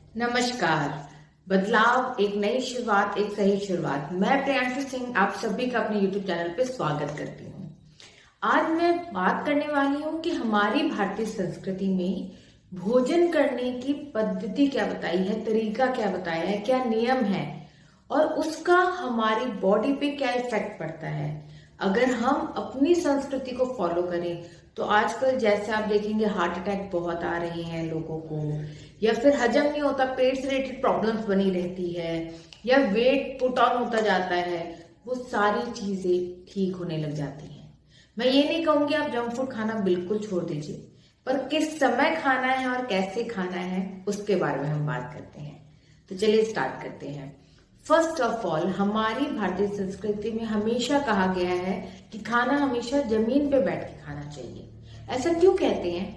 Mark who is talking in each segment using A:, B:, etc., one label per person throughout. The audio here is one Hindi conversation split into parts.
A: नमस्कार। बदलाव एक नई शुरुआत, एक सही शुरुआत। मैं प्रियांशु सिंह आप सभी का अपने YouTube चैनल पे स्वागत करती हूँ। आज मैं बात करने वाली हूँ कि हमारी भारतीय संस्कृति में भोजन करने की पद्धति क्या बताई है, तरीका क्या बताया है, क्या नियम है और उसका हमारी बॉडी पे क्या इफेक्ट पड़ता है। अगर हम अपनी संस्कृति को फॉलो करें तो आजकल जैसे आप देखेंगे हार्ट अटैक बहुत आ रहे हैं लोगों को, या फिर हजम नहीं होता, पेट से रिलेटेड प्रॉब्लम्स बनी रहती है, या वेट पुट ऑन होता जाता है, वो सारी चीजें ठीक होने लग जाती हैं। मैं ये नहीं कहूंगी आप जंक फूड खाना बिल्कुल छोड़ दीजिए, पर किस समय खाना है और कैसे खाना है उसके बारे में हम बात करते हैं। तो चलिए स्टार्ट करते हैं। फर्स्ट ऑफ ऑल, हमारी भारतीय संस्कृति में हमेशा कहा गया है कि खाना हमेशा जमीन पे बैठ के खाना चाहिए। ऐसा क्यों कहते हैं?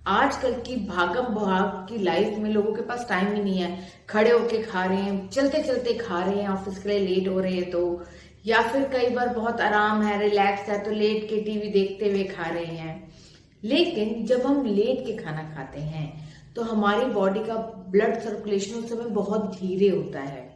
A: आजकल की भागम भाग की लाइफ में लोगों के पास टाइम ही नहीं है। खड़े होके खा रहे हैं, चलते चलते खा रहे हैं, ऑफिस के लिए लेट हो रहे हैं तो, या फिर कई बार बहुत आराम है, रिलैक्स है तो लेट के टीवी देखते हुए खा रहे हैं। लेकिन जब हम लेट के खाना खाते हैं तो हमारी बॉडी का ब्लड सर्कुलेशन उस समय बहुत धीरे होता है,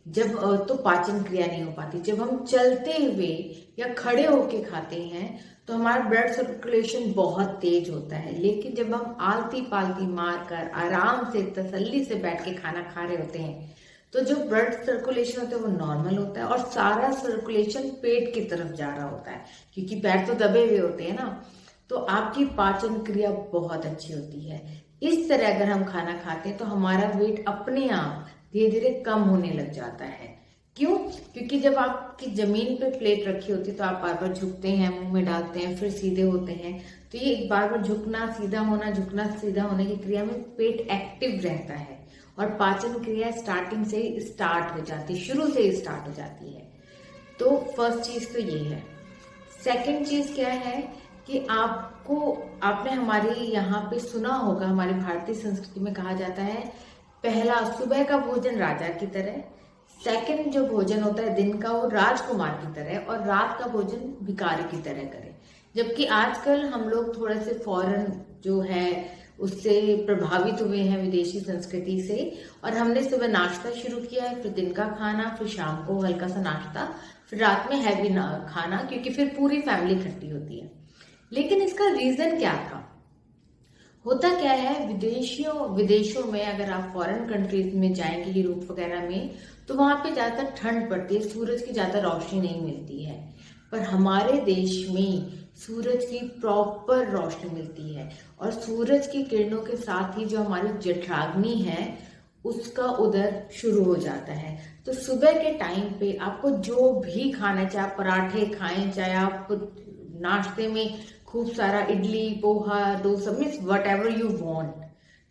A: जब तो पाचन क्रिया नहीं हो पाती। जब हम चलते हुए या खड़े होके खाते हैं तो हमारा ब्लड सर्कुलेशन बहुत तेज होता है। लेकिन जब हम आलती पालती मारकर आराम से तसल्ली से बैठ के खाना खा रहे होते हैं तो जो ब्लड सर्कुलेशन होता है वो नॉर्मल होता है और सारा सर्कुलेशन पेट की तरफ जा रहा होता है, क्योंकि पैर तो दबे हुए होते हैं ना। तो आपकी पाचन क्रिया बहुत अच्छी होती है। इस तरह अगर हम खाना खाते हैं तो हमारा वेट अपने आप धीरे धीरे कम होने लग जाता है। क्यों? क्योंकि जब आपकी जमीन पे प्लेट रखी होती है तो आप बार बार झुकते हैं, मुंह में डालते हैं, फिर सीधे होते हैं। तो ये बार बार झुकना सीधा होना, झुकना सीधा होने की क्रिया में पेट एक्टिव रहता है और पाचन क्रिया स्टार्टिंग से ही स्टार्ट हो जाती है, शुरू से ही स्टार्ट हो जाती है। तो फर्स्ट चीज तो ये है। सेकंड चीज क्या है कि आपने हमारे यहाँ पे सुना होगा, हमारी भारतीय संस्कृति में कहा जाता है पहला सुबह का भोजन राजा की तरह, सेकंड जो भोजन होता है दिन का वो राजकुमार की तरह, और रात का भोजन भिखारी की तरह करें। जबकि आजकल हम लोग थोड़े से फॉरेन जो है उससे प्रभावित हुए हैं, विदेशी संस्कृति से, और हमने सुबह नाश्ता शुरू किया है, फिर दिन का खाना, फिर शाम को हल्का सा नाश्ता, फिर रात में हैवी खाना, क्योंकि फिर पूरी फैमिली इकट्ठी होती है। लेकिन इसका रीजन क्या था? होता क्या है, विदेशों में अगर आप फॉरेन कंट्रीज में जाएंगे, यूरोप वगैरह में, तो वहां पे ज्यादा ठंड पड़ती है, सूरज की ज्यादा रोशनी नहीं मिलती है। पर हमारे देश में सूरज की प्रॉपर रोशनी मिलती है और सूरज की किरणों के साथ ही जो हमारी जठराग्नि है उसका उदय शुरू हो जाता है। तो सुबह के टाइम पे आपको जो भी खाना है, चाहे आप पराठे खाएं, चाहे आप नाश्ते में खूब सारा idli, poha, dosa, means what ever you want,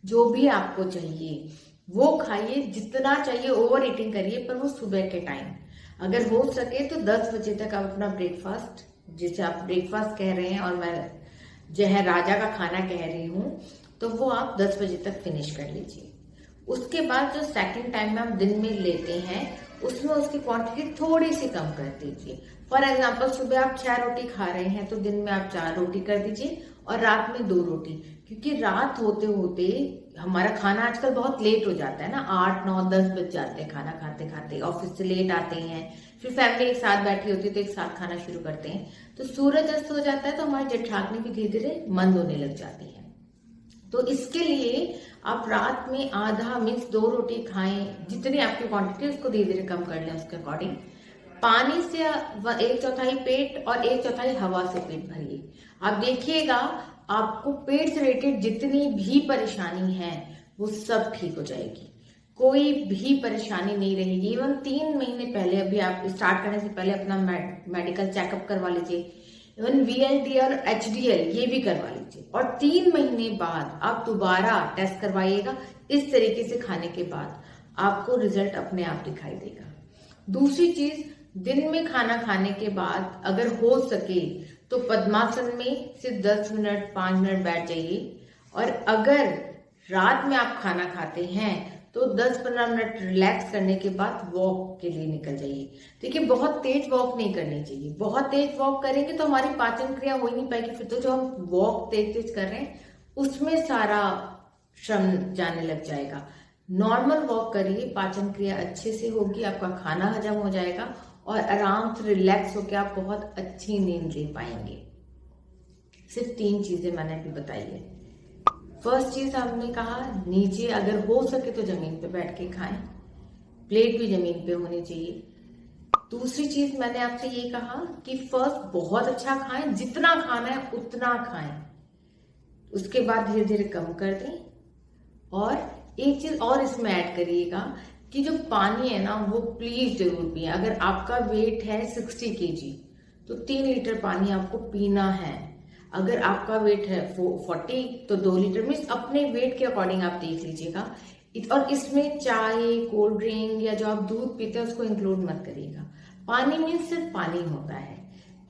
A: जो भी आपको चाहिए वो खाइए, जितना चाहिए ओवर ईटिंग करिए, पर वो सुबह के टाइम। अगर हो सके तो 10 बजे तक आप अपना ब्रेकफास्ट, जिसे आप ब्रेकफास्ट कह रहे हैं और मैं जो है राजा का खाना कह रही हूँ, तो वो आप 10 बजे तक फिनिश कर लीजिए। उसके बाद जो सेकंड टाइम में आप दिन में लेते हैं उसमें उसकी क्वांटिटी थोड़ी सी कम कर दीजिए। फॉर एग्जाम्पल, सुबह आप 6 रोटी खा रहे हैं तो दिन में आप 4 रोटी कर दीजिए और रात में 2 रोटी, क्योंकि रात होते होते हमारा खाना आजकल बहुत लेट हो जाता है ना, 8, 9, 10 बज जाते हैं खाना खाते खाते। ऑफिस से लेट आते हैं, फिर फैमिली एक साथ बैठी होती है तो एक साथ खाना शुरू करते हैं, तो सूरज अस्त हो जाता है तो हमारी जठराग्नि भी धीरे धीरे मंद होने लग जाती है। तो इसके लिए आप रात में आधा, मीन्स 2 रोटी खाएं, जितनी आपकी क्वांटिटी उसको धीरे धीरे कम कर लें उसके अकॉर्डिंग। पानी से 1/4 पेट और 1/4 हवा से पेट भरिए। आप देखिएगा आपको पेट से रिलेटेड जितनी भी परेशानी है वो सब ठीक हो जाएगी, कोई भी परेशानी नहीं रहेगी। इवन 3 महीने पहले, अभी आप स्टार्ट करने से पहले अपना मेडिकल चेकअप करवा लीजिए, इवन VLD और HDL ये भी करवा लीजिए, और 3 महीने बाद आप दोबारा टेस्ट करवाइएगा। इस तरीके से खाने के बाद आपको रिजल्ट अपने आप दिखाई देगा। दूसरी चीज, दिन में खाना खाने के बाद अगर हो सके तो पद्मासन में सिर्फ 10 मिनट 5 मिनट बैठ जाइए, और अगर रात में आप खाना खाते हैं तो 10-15 मिनट रिलैक्स करने के बाद वॉक के लिए निकल जाइए। देखिए, बहुत तेज वॉक नहीं करनी चाहिए, बहुत तेज वॉक करेंगे तो हमारी पाचन क्रिया हो ही नहीं पाएगी। फिर तो जो हम वॉक तेज तेज कर रहे हैं उसमें सारा श्रम जाने लग जाएगा। नॉर्मल वॉक करिए, पाचन क्रिया अच्छे से होगी, आपका खाना हजम हो जाएगा और आराम से रिलैक्स होकर आप बहुत अच्छी नींद ले पाएंगे। सिर्फ 3 चीजें मैंने अभी बताई है। फर्स्ट चीज हमने कहा, नीचे अगर हो सके तो जमीन पे बैठ के खाएं, प्लेट भी जमीन पे होनी चाहिए। दूसरी चीज मैंने आपसे ये कहा कि फर्स्ट बहुत अच्छा खाएं, जितना खाना है उतना खाएं, उसके बाद धीरे धीरे कम कर दें। और एक चीज और इसमें ऐड करिएगा कि जो पानी है ना वो प्लीज जरूर पिए। अगर आपका वेट है 60 kg तो 3 लीटर पानी आपको पीना है। अगर आपका वेट है 40 तो 2 लीटर, मीन्स अपने वेट के अकॉर्डिंग आप देख लीजिएगा। और इसमें चाय, कोल्ड ड्रिंक या जो आप दूध पीते हैं उसको इंक्लूड मत करिएगा। पानी मीन्स सिर्फ पानी होता है,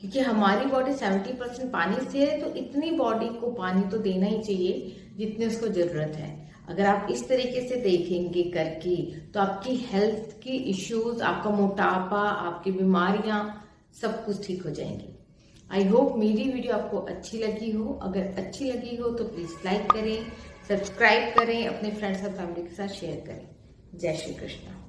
A: क्योंकि हमारी बॉडी 70% पानी से है, तो इतनी बॉडी को पानी तो देना ही चाहिए जितनी उसको जरूरत है। अगर आप इस तरीके से देखेंगे करके तो आपकी हेल्थ की इश्यूज, आपका मोटापा, आपकी बीमारियां सब कुछ ठीक हो जाएंगी। आई होप मेरी वीडियो आपको अच्छी लगी हो। अगर अच्छी लगी हो तो प्लीज लाइक करें, सब्सक्राइब करें, अपने फ्रेंड्स और फैमिली के साथ शेयर करें। जय श्री कृष्ण।